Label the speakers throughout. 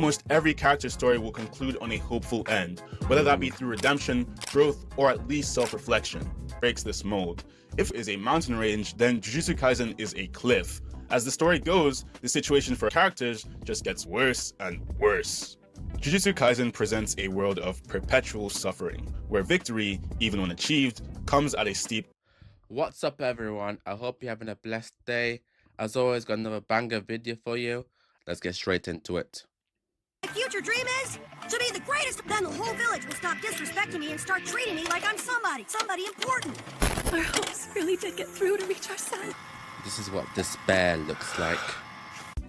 Speaker 1: Almost every character story will conclude on a hopeful end, whether that be through redemption, growth, or at least self-reflection. Breaks this mold. If it is a mountain range, then Jujutsu Kaisen is a cliff. As the story goes, the situation for characters just gets worse and worse. Jujutsu Kaisen presents a world of perpetual suffering, where victory, even when achieved, comes at a steep.
Speaker 2: What's up, everyone? I hope you're having a blessed day. As always, got another banger video for you. Let's get straight into it.
Speaker 3: My future dream is to be the greatest. Then the whole village will stop disrespecting me and start treating me like I'm somebody important.
Speaker 4: Our hopes really did get through to reach our son.
Speaker 2: This is what despair looks like.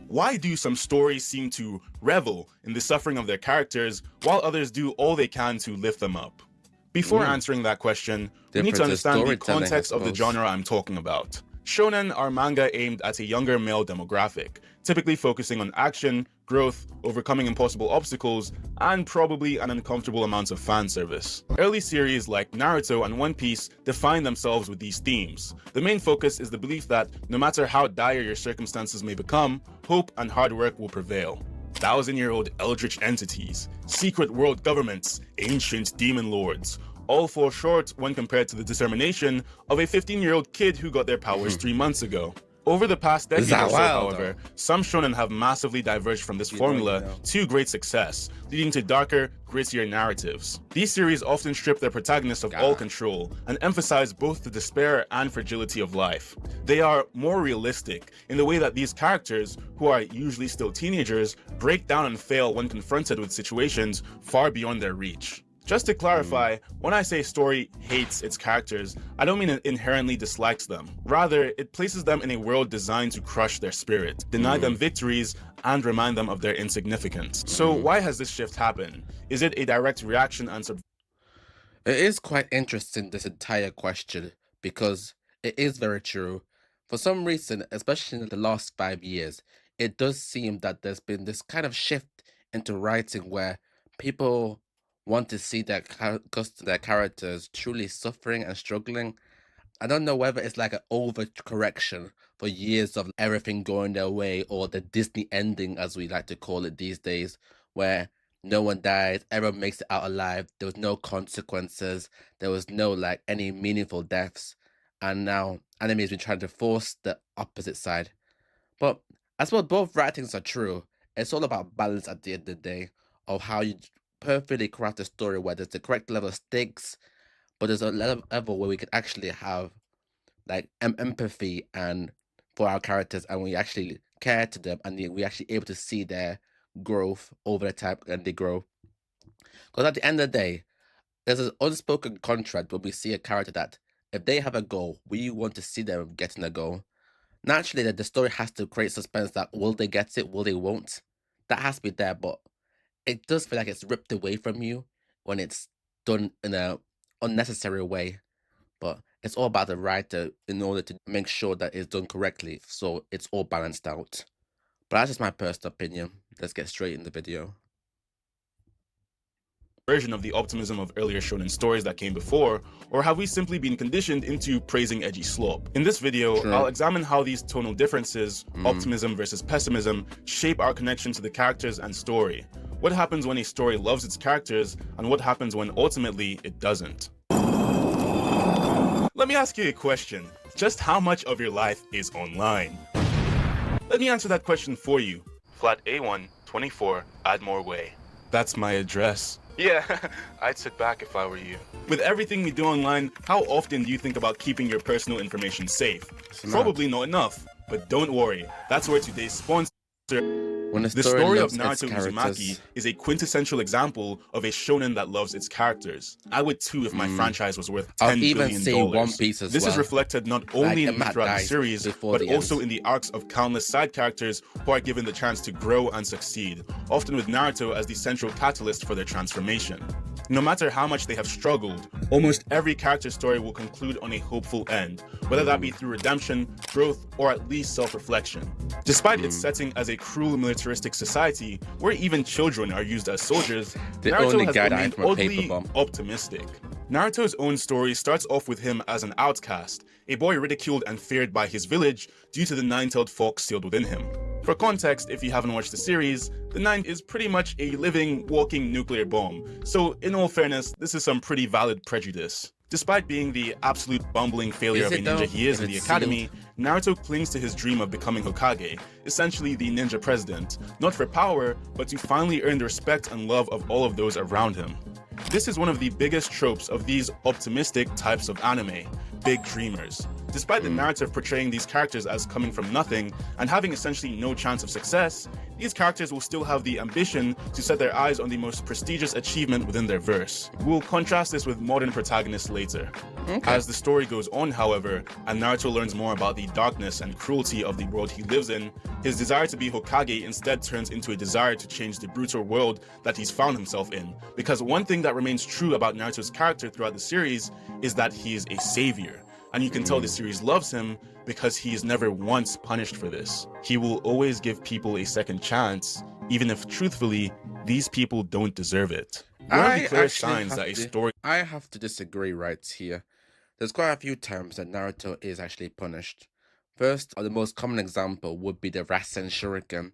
Speaker 1: Why do some stories seem to revel in the suffering of their characters, while others do all they can to lift them up? Before answering that question, we need to understand the context of the genre I'm talking about. Shounen are manga aimed at a younger male demographic, typically focusing on action, growth, overcoming impossible obstacles, and probably an uncomfortable amount of fan service. Early series like Naruto and One Piece define themselves with these themes. The main focus is the belief that no matter how dire your circumstances may become, hope and hard work will prevail. Thousand-year-old eldritch entities, secret world governments, ancient demon lords, all fall short when compared to the determination of a 15-year-old kid who got their powers 3 months ago. Over the past decade or so, however, some shonen have massively diverged from this formula to great success, leading to darker, grittier narratives. These series often strip their protagonists of all control and emphasize both the despair and fragility of life. They are more realistic in the way that these characters, who are usually still teenagers, break down and fail when confronted with situations far beyond their reach. Just to clarify, when I say a story hates its characters, I don't mean it inherently dislikes them. Rather, it places them in a world designed to crush their spirit, deny them victories, and remind them of their insignificance. So why has this shift happened? Is it a direct reaction and
Speaker 2: It is quite interesting, this entire question, because it is very true. For some reason, especially in the last 5 years, it does seem that there's been this kind of shift into writing where people want to see their characters truly suffering and struggling. I don't know whether it's like an overcorrection for years of everything going their way, or the Disney ending, as we like to call it these days, where no one dies, everyone makes it out alive, there was no consequences, there was no like any meaningful deaths, and now anime has been trying to force the opposite side. But I suppose both writings are true. It's all about balance at the end of the day, of how you perfectly craft a story where there's the correct level of stakes, but there's a level where we can actually have like empathy and for our characters, and we actually care to them, and we actually able to see their growth over the time, and they grow. Because at the end of the day, there's an unspoken contract when we see a character that if they have a goal, we want to see them getting a goal. Naturally, that the story has to create suspense that will they get it, will they won't. That has to be there, but it does feel like it's ripped away from you when it's done in a unnecessary way. But it's all about the writer in order to make sure that it's done correctly, so it's all balanced out. But that's just my personal opinion. Let's get straight in the video.
Speaker 1: Version of the optimism of earlier shonen stories that came before, or have we simply been conditioned into praising edgy slop? In this video, I'll examine how these tonal differences, optimism versus pessimism, shape our connection to the characters and story. What happens when a story loves its characters, and what happens when ultimately it doesn't? Let me ask you a question. Just how much of your life is online? Let me answer that question for you. Flat A1, 24, Admore Way. That's my address. Yeah, I'd sit back if I were you. With everything we do online, how often do you think about keeping your personal information safe? Probably not enough, but don't worry. That's where today's sponsor. The story of Naruto Uzumaki is a quintessential example of a shonen that loves its characters. I would too if my franchise was worth $10 billion.
Speaker 2: One Piece as
Speaker 1: this
Speaker 2: well.
Speaker 1: is reflected not only throughout the series, but also in the arcs of countless side characters who are given the chance to grow and succeed, often with Naruto as the central catalyst for their transformation. No matter how much they have struggled, almost every character story will conclude on a hopeful end, whether that be through redemption, growth, or at least self-reflection. Despite its setting as a cruel militaristic society, where even children are used as soldiers, Naruto has remained oddly optimistic. Naruto's own story starts off with him as an outcast, a boy ridiculed and feared by his village due to the nine-tailed fox sealed within him. For context, if you haven't watched the series, the Nine is pretty much a living, walking nuclear bomb, so in all fairness, this is some pretty valid prejudice. Despite being the absolute bumbling failure of a ninja he is in the academy, Naruto clings to his dream of becoming Hokage, essentially the ninja president, not for power, but to finally earn the respect and love of all of those around him. This is one of the biggest tropes of these optimistic types of anime, big dreamers. Despite the narrative portraying these characters as coming from nothing and having essentially no chance of success, these characters will still have the ambition to set their eyes on the most prestigious achievement within their verse. We'll contrast this with modern protagonists later. As the story goes on, however, and Naruto learns more about the darkness and cruelty of the world he lives in, his desire to be Hokage instead turns into a desire to change the brutal world that he's found himself in. Because one thing that remains true about Naruto's character throughout the series is that he is a savior. And you can tell the series loves him because he is never once punished for this. He will always give people a second chance, even if truthfully, these people don't deserve it. One of the clear signs that a story—
Speaker 2: I have to disagree right here. There's quite a few times that Naruto is actually punished. First, the most common example would be the Rasen Shuriken.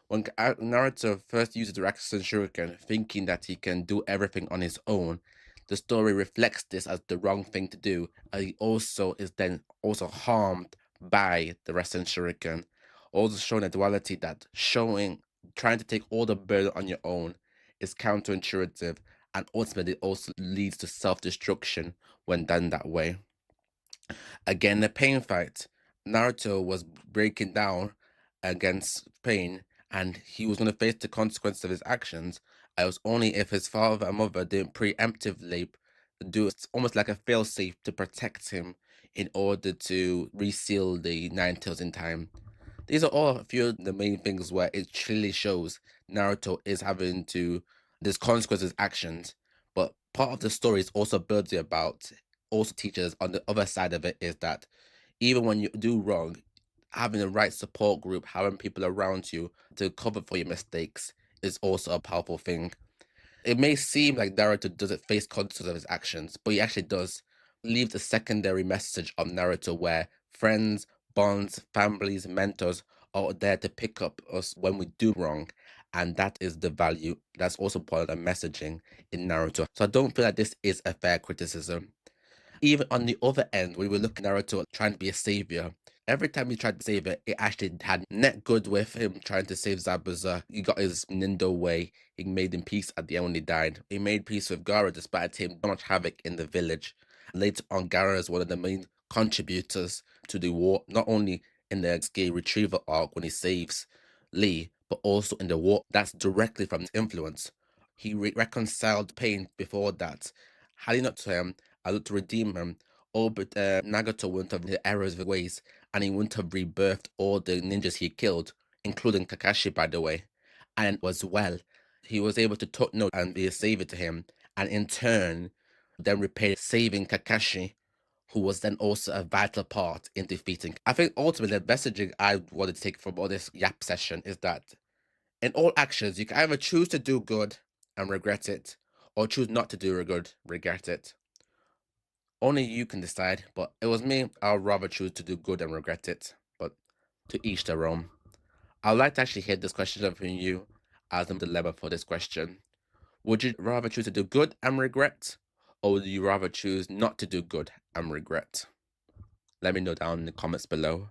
Speaker 2: When Naruto first uses the Rasen Shuriken, thinking that he can do everything on his own, the story reflects this as the wrong thing to do, and he also is then also harmed by the Rasen Shuriken, also showing a duality that trying to take all the burden on your own is counterintuitive and ultimately also leads to self-destruction when done that way. Again, the pain fight, Naruto was breaking down against pain and he was going to face the consequences of his actions. It was only if his father and mother didn't preemptively do it, almost like a failsafe to protect him in order to reseal the Nine Tails in time. These are all a few of the main things where it clearly shows Naruto is having to, there's consequences of actions, but part of the story is also building about, also teaches on the other side of it is that even when you do wrong, having the right support group, having people around you to cover for your mistakes is also a powerful thing. It may seem like Naruto doesn't face consequences of his actions, but he actually does. Leaves a secondary message of Naruto where friends, bonds, families, mentors are there to pick up us when we do wrong. And that is the value. That's also part of the messaging in Naruto. So I don't feel like this is a fair criticism. Even on the other end, when we look at Naruto trying to be a savior, every time he tried to save it, it actually had net good with him trying to save Zabuza. He got his Nindo way. He made him peace at the end when he died. He made peace with Gaara despite him so much havoc in the village. Later on, Gaara is one of the main contributors to the war, not only in the Sasuke retrieval arc when he saves Lee, but also in the war that's directly from his influence. He reconciled pain before that. Had he not to him, I looked to redeem him, but Nagato wouldn't have the errors of his ways, and he wouldn't have rebirthed all the ninjas he killed, including Kakashi, by the way. And as well, he was able to take note and be a savior to him, and in turn, then repay saving Kakashi, who was then also a vital part in defeating. I think ultimately the messaging I wanted to take from all this yap session is that in all actions, you can either choose to do good and regret it, or choose not to do good, regret it. Only you can decide, but it was me. I'd rather choose to do good and regret it, but to each their own. I'd like to actually hear this question from you as a dilemma for this question. Would you rather choose to do good and regret, or would you rather choose not to do good and regret? Let me know down in the comments below.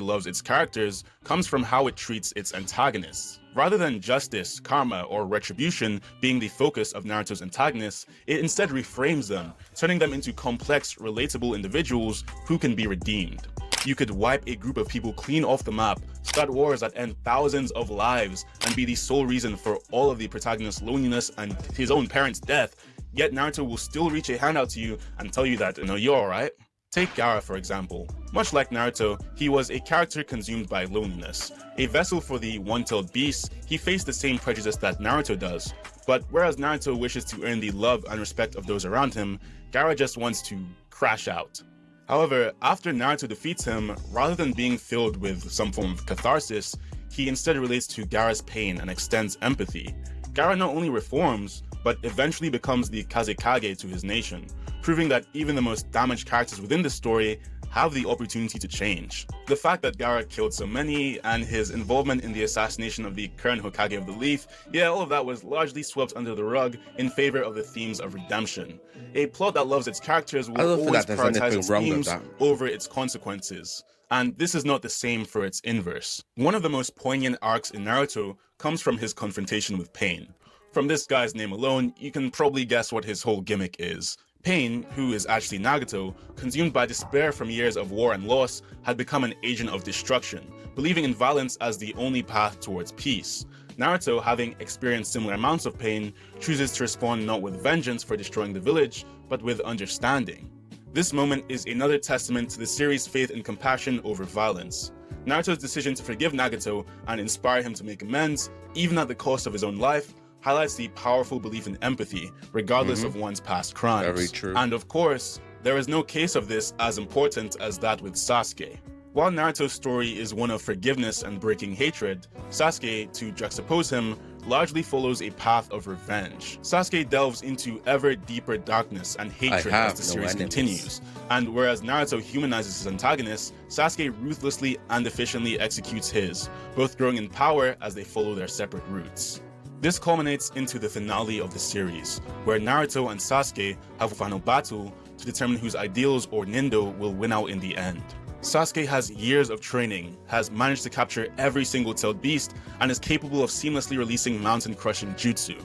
Speaker 1: Loves its characters comes from how it treats its antagonists. Rather than justice, karma, or retribution being the focus of Naruto's antagonists, it instead reframes them, turning them into complex, relatable individuals who can be redeemed. You could wipe a group of people clean off the map, start wars that end thousands of lives, and be the sole reason for all of the protagonist's loneliness and his own parents' death, yet Naruto will still reach a hand out to you and tell you that, you're alright. Take Gaara, for example. Much like Naruto, he was a character consumed by loneliness. A vessel for the one-tailed beast, he faced the same prejudice that Naruto does. But whereas Naruto wishes to earn the love and respect of those around him, Gaara just wants to crash out. However, after Naruto defeats him, rather than being filled with some form of catharsis, he instead relates to Gaara's pain and extends empathy. Gaara not only reforms, but eventually becomes the Kazekage to his nation, proving that even the most damaged characters within the story have the opportunity to change. The fact that Gaara killed so many, and his involvement in the assassination of the current Hokage of the Leaf, yeah, all of that was largely swept under the rug in favor of the themes of redemption. A plot that loves its characters will always prioritize its themes over its consequences. And this is not the same for its inverse. One of the most poignant arcs in Naruto comes from his confrontation with Pain. From this guy's name alone, you can probably guess what his whole gimmick is. Pain, who is actually Nagato, consumed by despair from years of war and loss, had become an agent of destruction, believing in violence as the only path towards peace. Naruto, having experienced similar amounts of pain, chooses to respond not with vengeance for destroying the village, but with understanding. This moment is another testament to the series' faith in compassion over violence. Naruto's decision to forgive Nagato and inspire him to make amends, even at the cost of his own life, highlights the powerful belief in empathy, regardless of one's past crimes.
Speaker 2: Very true.
Speaker 1: And of course, there is no case of this as important as that with Sasuke. While Naruto's story is one of forgiveness and breaking hatred, Sasuke, to juxtapose him, largely follows a path of revenge. Sasuke delves into ever deeper darkness and hatred as the series continues, and whereas Naruto humanizes his antagonist, Sasuke ruthlessly and efficiently executes his, both growing in power as they follow their separate routes. This culminates into the finale of the series, where Naruto and Sasuke have a final battle to determine whose ideals or Nindo will win out in the end. Sasuke has years of training, has managed to capture every single tailed beast, and is capable of seamlessly releasing mountain-crushing jutsu.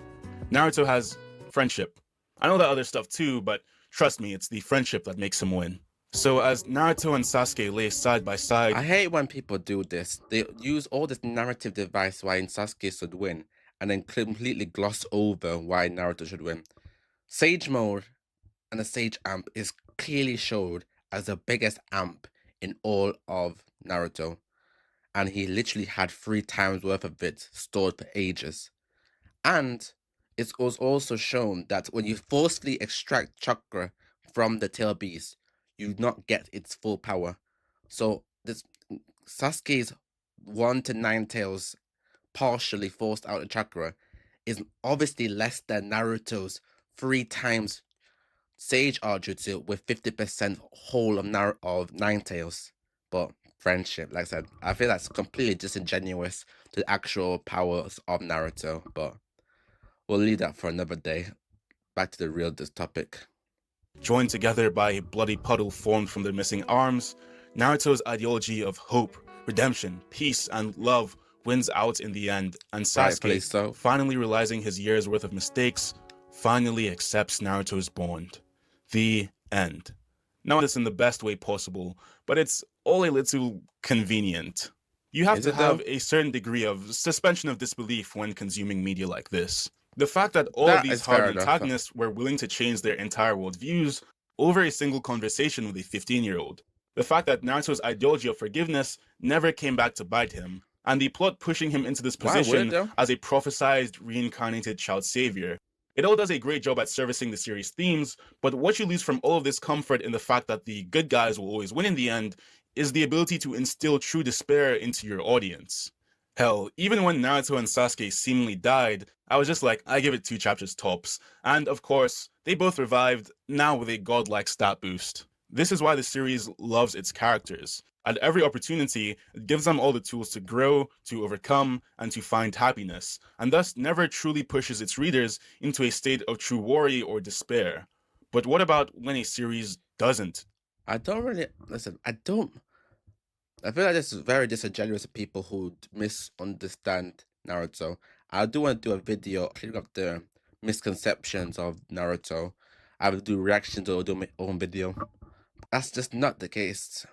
Speaker 1: Naruto has friendship. I know that other stuff too, but trust me, it's the friendship that makes him win. So as Naruto and Sasuke lay side by side...
Speaker 2: I hate when people do this. They use all this narrative device why Sasuke should win, and then completely gloss over why Naruto should win. Sage Mode and the Sage Amp is clearly showed as the biggest amp in all of Naruto, and he literally had 3 times worth of it stored for ages. And it was also shown that when you forcefully extract chakra from the tail beast, you do not get its full power. So this Sasuke's 1 to 9 tails partially forced out of chakra is obviously less than Naruto's 3 times Sage Art Jutsu with 50% whole of 9 tails. But friendship, like I said, I feel that's completely disingenuous to the actual powers of Naruto, but we'll leave that for another day. Back to the real topic.
Speaker 1: Joined together by a bloody puddle formed from their missing arms, Naruto's ideology of hope, redemption, peace, and love wins out in the end, and Sasuke, finally realizing his years worth of mistakes, finally accepts Naruto's bond. The end. Now this in the best way possible, but it's all a little convenient. You have to have a certain degree of suspension of disbelief when consuming media like this. The fact that all of these hard antagonists were willing to change their entire worldviews over a single conversation with a 15-year-old. The fact that Naruto's ideology of forgiveness never came back to bite him, and the plot pushing him into this position as a prophesized reincarnated child savior. It all does a great job at servicing the series' themes, but what you lose from all of this comfort in the fact that the good guys will always win in the end is the ability to instill true despair into your audience. Hell, even when Naruto and Sasuke seemingly died, I was just like, I give it 2 chapters tops. And of course, they both revived, now with a godlike stat boost. This is why the series loves its characters. At every opportunity, it gives them all the tools to grow, to overcome, and to find happiness, and thus never truly pushes its readers into a state of true worry or despair. But what about when a series doesn't?
Speaker 2: I feel like this is very disingenuous of people who misunderstand Naruto. I do want to do a video clearing up the misconceptions of Naruto. I will do reactions or do my own video. That's just not the case.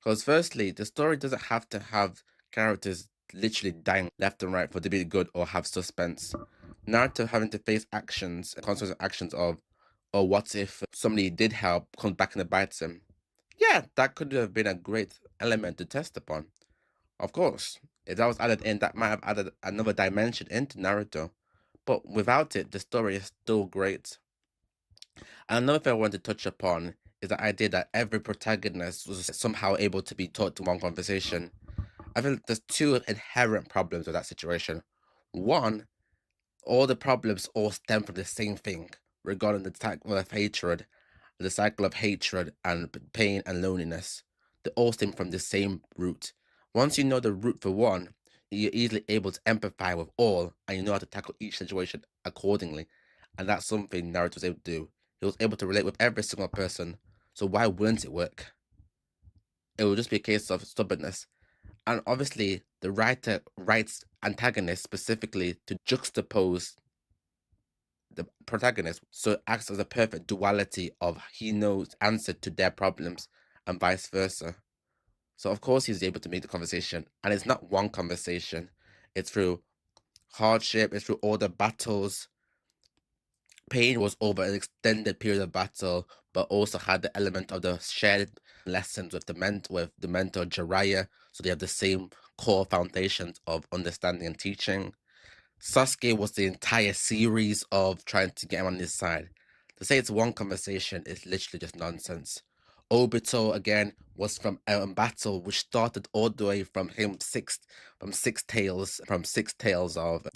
Speaker 2: Because firstly, the story doesn't have to have characters literally dying left and right for it to be good or have suspense. Naruto having to face actions, consequences of actions of, or what if somebody did help, comes back and bites him. Yeah, that could have been a great element to test upon. Of course, if that was added in, that might have added another dimension into Naruto. But without it, the story is still great. And another thing I want to touch upon is the idea that every protagonist was somehow able to be taught to one conversation. I feel there's 2 inherent problems with that situation. One, all the problems all stem from the same thing, regarding the cycle of hatred, and pain and loneliness. They all stem from the same root. Once you know the root for one, you're easily able to empathize with all, and you know how to tackle each situation accordingly. And that's something Naruto was able to do. He was able to relate with every single person. So why wouldn't it work? It would just be a case of stubbornness. And obviously, the writer writes antagonists specifically to juxtapose the protagonist, so it acts as a perfect duality of he knows answer to their problems and vice versa. So of course he's able to make the conversation, and it's not one conversation. It's through hardship, it's through all the battles. Pain was over an extended period of battle, but also had the element of the shared lessons with the mentor Jiraiya, so they have the same core foundations of understanding and teaching. Sasuke was the entire series of trying to get him on his side. To say it's one conversation is literally just nonsense. Obito again was from a battle which started all the way from six tails of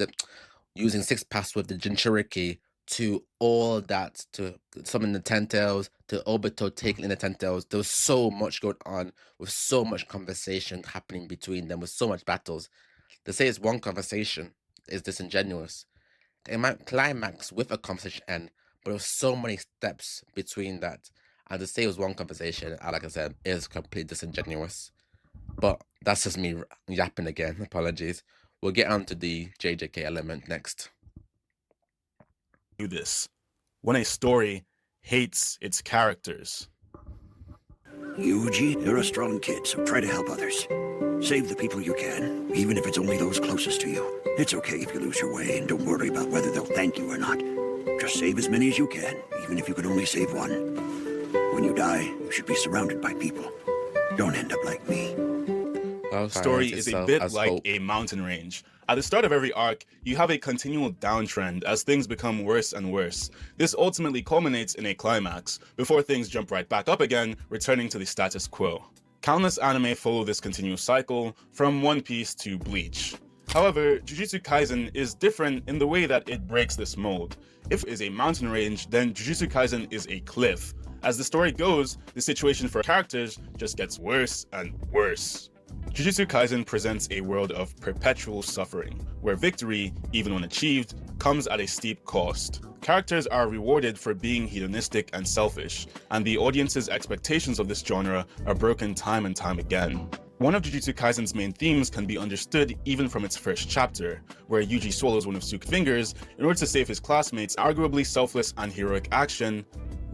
Speaker 2: using 6 paths with the Jinchuriki, to all that, to summon the 10 tails, to Obito taking in the 10 tails. There was so much going on, with so much conversation happening between them, with so much battles. To say it's one conversation is disingenuous. It might climax with a conversation end, but there was so many steps between that. And to say it was one conversation, like I said, is completely disingenuous. But that's just me yapping again. Apologies. We'll get on to the JJK element next.
Speaker 1: Do this when a story hates its characters.
Speaker 5: Yuji, you're a strong kid, so try to help others. Save the people you can, even if it's only those closest to you. It's okay if you lose your way, and don't worry about whether they'll thank you or not. Just save as many as you can, even if you can only save one. When you die, you should be surrounded by people. Don't end up like me.
Speaker 1: The story is a bit like a mountain range. At the start of every arc, you have a continual downtrend as things become worse and worse. This ultimately culminates in a climax, before things jump right back up again, returning to the status quo. Countless anime follow this continuous cycle, from One Piece to Bleach. However, Jujutsu Kaisen is different in the way that it breaks this mold. If it is a mountain range, then Jujutsu Kaisen is a cliff. As the story goes, the situation for characters just gets worse and worse. Jujutsu Kaisen presents a world of perpetual suffering, where victory, even when achieved, comes at a steep cost. Characters are rewarded for being hedonistic and selfish, and the audience's expectations of this genre are broken time and time again. One of Jujutsu Kaisen's main themes can be understood even from its first chapter, where Yuji swallows one of Suke's fingers in order to save his classmates' arguably selfless and heroic action,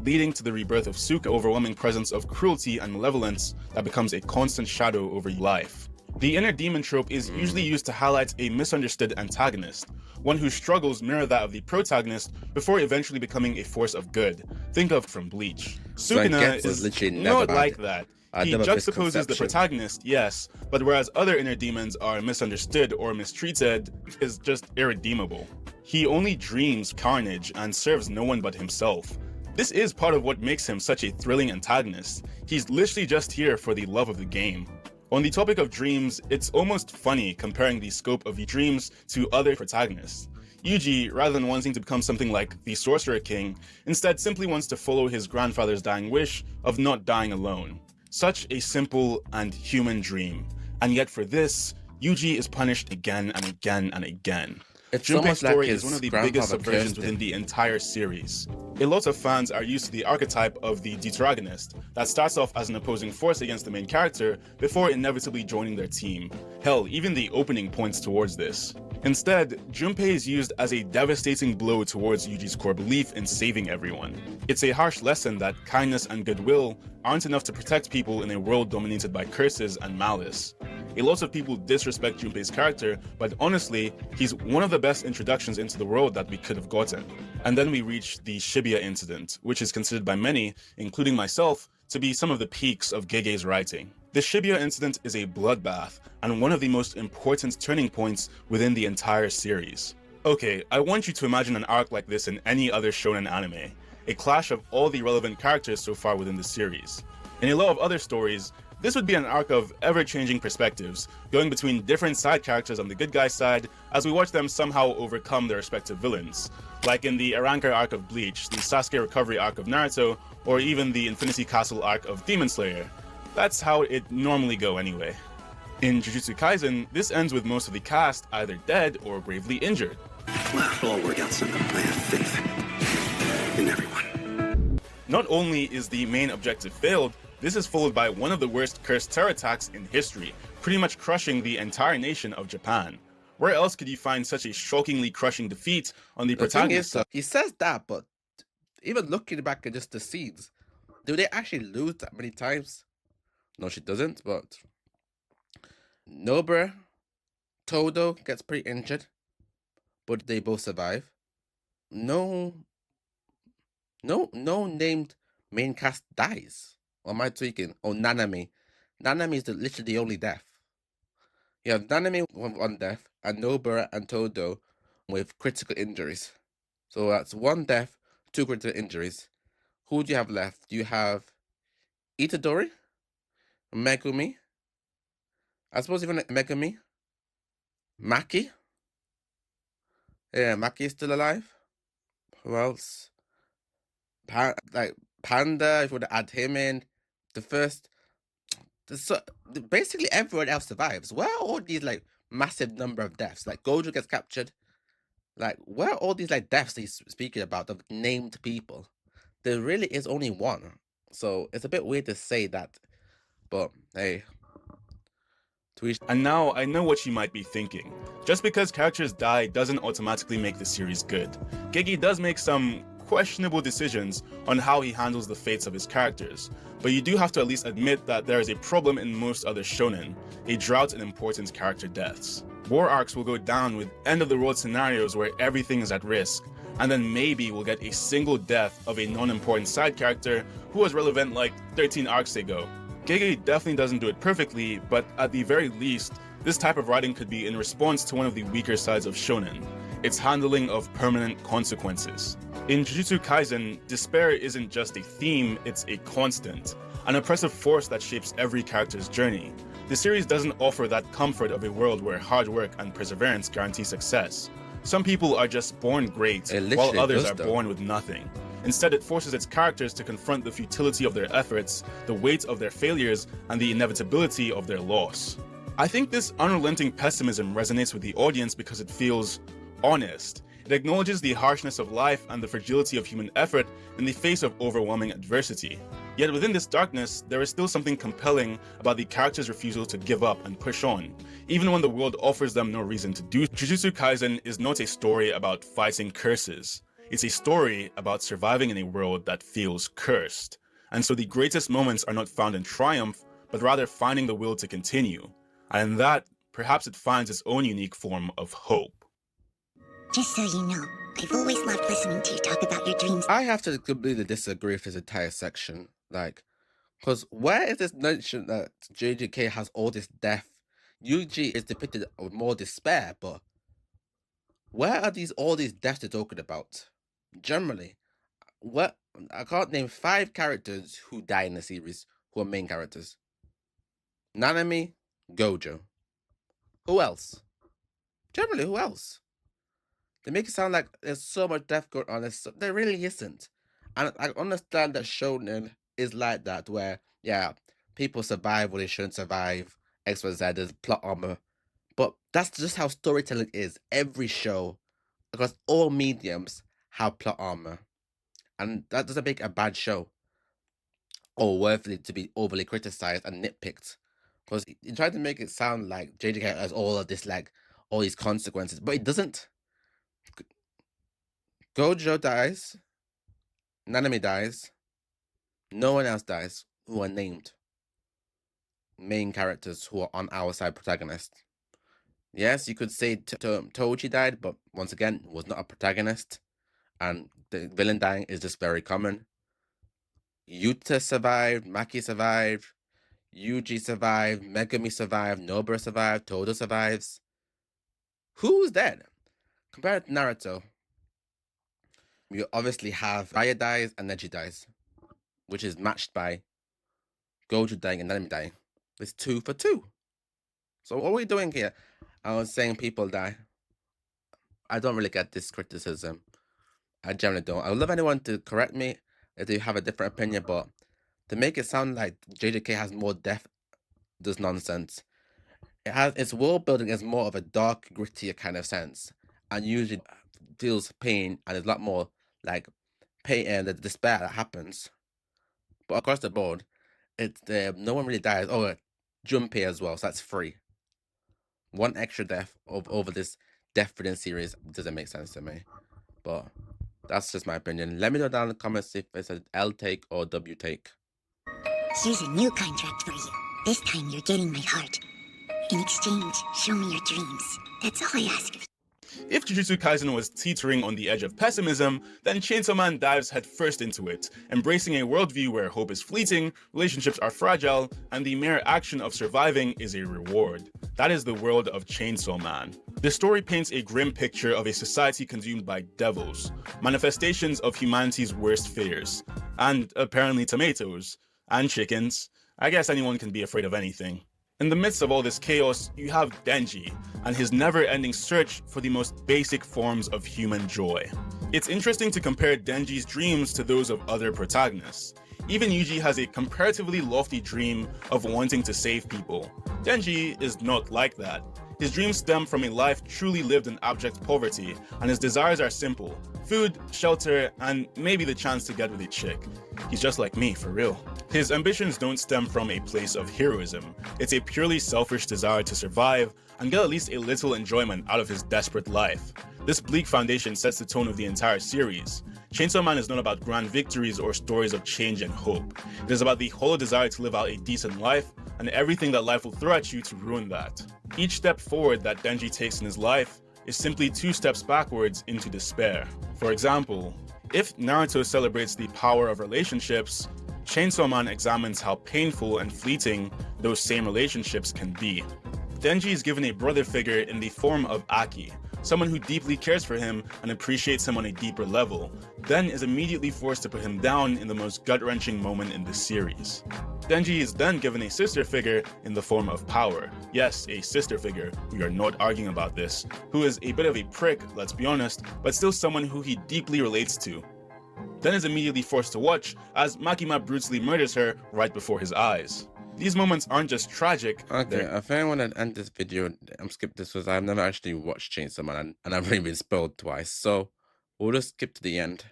Speaker 1: leading to the rebirth of Suke's overwhelming presence of cruelty and malevolence that becomes a constant shadow over life. The inner demon trope is usually used to highlight a misunderstood antagonist, one whose struggles mirror that of the protagonist before eventually becoming a force of good. Think of from Bleach. Sukuna is not like that. He juxtaposes the protagonist, yes, but whereas other inner demons are misunderstood or mistreated, is just irredeemable. He only dreams carnage and serves no one but himself. This is part of what makes him such a thrilling antagonist. He's literally just here for the love of the game. On the topic of dreams, it's almost funny comparing the scope of the dreams to other protagonists. Yuji, rather than wanting to become something like the Sorcerer King, instead simply wants to follow his grandfather's dying wish of not dying alone. Such a simple and human dream. And yet for this, Yuji is punished again and again and again. Junpei's story is one of the biggest subversions within the entire series. A lot of fans are used to the archetype of the deuteragonist that starts off as an opposing force against the main character before inevitably joining their team. Hell, even the opening points towards this. Instead, Junpei is used as a devastating blow towards Yuji's core belief in saving everyone. It's a harsh lesson that kindness and goodwill aren't enough to protect people in a world dominated by curses and malice. A lot of people disrespect Junpei's character, but honestly, he's one of the best introductions into the world that we could have gotten. And then we reach the Shibuya incident, which is considered by many, including myself, to be some of the peaks of Gege's writing. The Shibuya incident is a bloodbath, and one of the most important turning points within the entire series. Okay, I want you to imagine an arc like this in any other shounen anime, a clash of all the relevant characters so far within the series. In a lot of other stories, This would be an arc of ever-changing perspectives, going between different side characters on the good guy's side as we watch them somehow overcome their respective villains, like in the Arrancar arc of Bleach, the Sasuke recovery arc of Naruto, or even the Infinity Castle arc of Demon Slayer. That's how it normally go anyway. In Jujutsu Kaisen, this ends with most of the cast either dead or gravely injured.
Speaker 5: Well, it'll all work out somehow. I have faith in everyone.
Speaker 1: Not only is the main objective failed, this is followed by one of the worst cursed terror attacks in history, pretty much crushing the entire nation of Japan. Where else could you find such a shockingly crushing defeat on the protagonist?
Speaker 2: He says that, but even looking back at just the scenes, do they actually lose that many times? No, she doesn't, but Nobara, Todo gets pretty injured, but they both survive. No named main cast dies. Or am I tweaking? Oh, Nanami. Nanami is literally the only death. You have Nanami with one death, and Nobara and Todo with critical injuries. So that's one death, 2 critical injuries. Who do you have left? You have Itadori, Megumi. I suppose even Megumi. Maki. Yeah, Maki is still alive. Who else? Panda, if you would add him in. Basically everyone else survives. Where are all these like massive number of deaths? Like Gojo gets captured. Like where are all these like deaths he's speaking about of named people? There really is only one. So it's a bit weird to say that. But hey.
Speaker 1: And now I know what you might be thinking. Just because characters die doesn't automatically make the series good. Gege does make some questionable decisions on how he handles the fates of his characters, but you do have to at least admit that there is a problem in most other shonen, a drought in important character deaths. War arcs will go down with end-of-the-road scenarios where everything is at risk, and then maybe we'll get a single death of a non-important side character who was relevant like 13 arcs ago. Gege definitely doesn't do it perfectly, but at the very least, this type of writing could be in response to one of the weaker sides of shonen, its handling of permanent consequences. In Jujutsu Kaisen, despair isn't just a theme, it's a constant, an oppressive force that shapes every character's journey. The series doesn't offer that comfort of a world where hard work and perseverance guarantee success. Some people are just born great, while others are born with nothing. Instead, it forces its characters to confront the futility of their efforts, the weight of their failures, and the inevitability of their loss. I think this unrelenting pessimism resonates with the audience because it feels honest. It acknowledges the harshness of life and the fragility of human effort in the face of overwhelming adversity. Yet within this darkness, there is still something compelling about the characters' refusal to give up and push on, even when the world offers them no reason to do. Jujutsu Kaisen is not a story about fighting curses. It's a story about surviving in a world that feels cursed. And so the greatest moments are not found in triumph, but rather finding the will to continue. And in that, perhaps it finds its own unique form of hope.
Speaker 6: Just so you know, I've always loved listening to you talk about your dreams.
Speaker 2: I have to completely disagree with this entire section. Because where is this notion that JJK has all this death? Yuji is depicted with more despair, but where are all these deaths they're talking about? Generally, I can't name 5 characters who die in the series who are main characters. Nanami, Gojo. Who else? Generally, who else? They make it sound like there's so much death going on. There really isn't. And I understand that shonen is like that, where, yeah, people survive when they shouldn't survive, X, Y, Z, there's plot armor. But that's just how storytelling is. Every show, across all mediums, have plot armor. And that doesn't make a bad show or worthy to be overly criticized and nitpicked. Because you try to make it sound like JJK has all of this, like, all these consequences, but it doesn't. Gojo dies, Nanami dies, no one else dies who are named main characters who are on our side protagonists. Yes, you could say Toji died, but once again, was not a protagonist, and the villain dying is just very common. Yuta survived, Maki survived, Yuji survived, Megumi survived, Nobara survived, Todo survives. Who's dead? Compared to Naruto, you obviously have Raya dies and Neji dies, which is matched by Gojo dying and Nanami dying. It's 2 for 2. So what are we doing here? I was saying people die. I don't really get this criticism. I generally don't. I would love anyone to correct me if they have a different opinion, but to make it sound like JJK has more depth does nonsense. It has its world building is more of a dark, grittier kind of sense, and usually feels pain, and there's a lot more like pain and the despair that happens. But across the board, it's no one really dies. Oh, Junpei as well, so that's 3. One extra death over this death-ridden series doesn't make sense to me. But that's just my opinion. Let me know down in the comments if it's an L take or W take.
Speaker 6: Here's a new contract for you. This time you're getting my heart. In exchange, show me your dreams. That's all I ask of you.
Speaker 1: If Jujutsu Kaisen was teetering on the edge of pessimism, then Chainsaw Man dives headfirst into it, embracing a worldview where hope is fleeting, relationships are fragile, and the mere action of surviving is a reward. That is the world of Chainsaw Man. The story paints a grim picture of a society consumed by devils, manifestations of humanity's worst fears, and apparently tomatoes, and chickens. I guess anyone can be afraid of anything. In the midst of all this chaos, you have Denji, and his never-ending search for the most basic forms of human joy. It's interesting to compare Denji's dreams to those of other protagonists. Even Yuji has a comparatively lofty dream of wanting to save people. Denji is not like that. His dreams stem from a life truly lived in abject poverty, and his desires are simple: food, shelter, and maybe the chance to get with a chick. He's just like me, for real. His ambitions don't stem from a place of heroism. It's a purely selfish desire to survive and get at least a little enjoyment out of his desperate life. This bleak foundation sets the tone of the entire series. Chainsaw Man is not about grand victories or stories of change and hope. It is about the hollow desire to live out a decent life and everything that life will throw at you to ruin that. Each step forward that Denji takes in his life is simply 2 steps backwards into despair. For example, if Naruto celebrates the power of relationships, Chainsaw Man examines how painful and fleeting those same relationships can be. Denji is given a brother figure in the form of Aki, someone who deeply cares for him and appreciates him on a deeper level, then is immediately forced to put him down in the most gut-wrenching moment in the series. Denji is then given a sister figure in the form of Power. Yes, a sister figure, we are not arguing about this, who is a bit of a prick, let's be honest, but still someone who he deeply relates to. Then is immediately forced to watch as Makima brutally murders her right before his eyes. These moments aren't just tragic.
Speaker 2: Okay, I think I want to end this video. I'm skip this because I've never actually watched Chainsaw Man and I've already been spoiled twice. So we'll just skip to the end.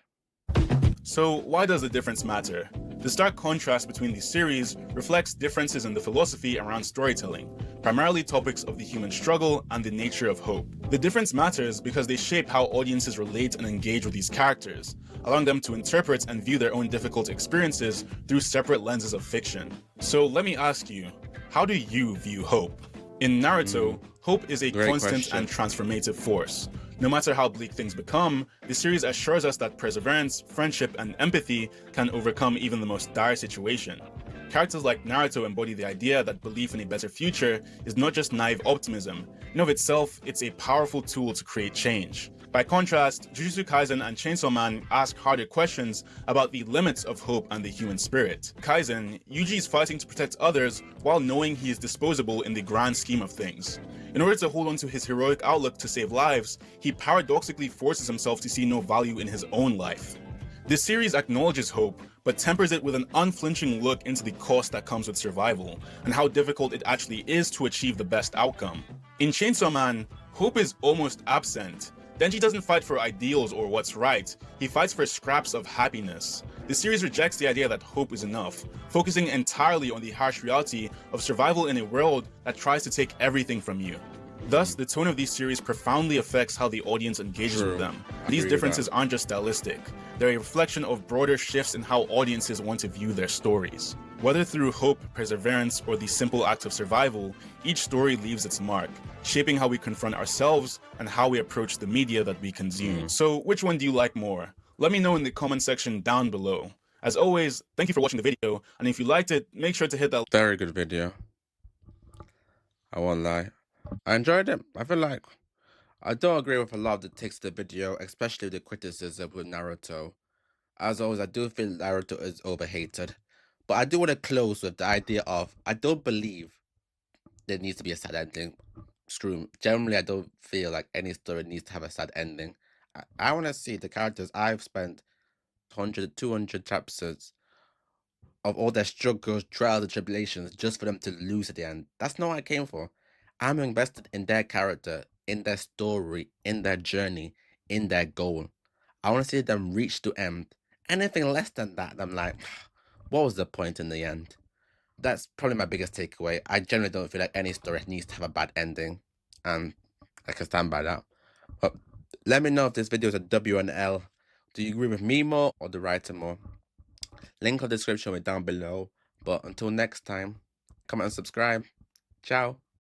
Speaker 1: So why does the difference matter? The stark contrast between these series reflects differences in the philosophy around storytelling, primarily topics of the human struggle and the nature of hope. The difference matters because they shape how audiences relate and engage with these characters, allowing them to interpret and view their own difficult experiences through separate lenses of fiction. So let me ask you, how do you view hope? In Naruto, hope is a constant and transformative force. No matter how bleak things become, the series assures us that perseverance, friendship, and empathy can overcome even the most dire situation. Characters like Naruto embody the idea that belief in a better future is not just naive optimism. In of itself, it's a powerful tool to create change. By contrast, Jujutsu Kaisen and Chainsaw Man ask harder questions about the limits of hope and the human spirit. Kaisen, Yuji is fighting to protect others while knowing he is disposable in the grand scheme of things. In order to hold on to his heroic outlook to save lives, he paradoxically forces himself to see no value in his own life. This series acknowledges hope, but tempers it with an unflinching look into the cost that comes with survival, and how difficult it actually is to achieve the best outcome. In Chainsaw Man, hope is almost absent. Denji doesn't fight for ideals or what's right, he fights for scraps of happiness. The series rejects the idea that hope is enough, focusing entirely on the harsh reality of survival in a world that tries to take everything from you. Thus, the tone of these series profoundly affects how the audience engages with them. These differences aren't just stylistic, they're a reflection of broader shifts in how audiences want to view their stories. Whether through hope, perseverance, or the simple act of survival, each story leaves its mark, shaping how we confront ourselves and how we approach the media that we consume. So, which one do you like more? Let me know in the comment section down below. As always, thank you for watching the video, and if you liked it, make sure to hit that
Speaker 2: very good video. I won't lie. I enjoyed it. I feel like I don't agree with a lot of the text of the video, especially the criticism with Naruto. As always, I do feel Naruto is overhated. But I do want to close with the idea of I don't believe there needs to be a sad ending. Screw 'em. Generally, I don't feel like any story needs to have a sad ending. I want to see the characters I've spent 100, 200 chapters of all their struggles, trials, and tribulations just for them to lose at the end. That's not what I came for. I'm invested in their character, in their story, in their journey, in their goal. I want to see them reach to end. Anything less than that, I'm like, what was the point in the end? That's probably my biggest takeaway. I generally don't feel like any story needs to have a bad ending, and I can stand by that. But let me know if this video is a W and L. Do you agree with me more or the writer more? Link in the description will be down below. But until next time, comment and subscribe. Ciao.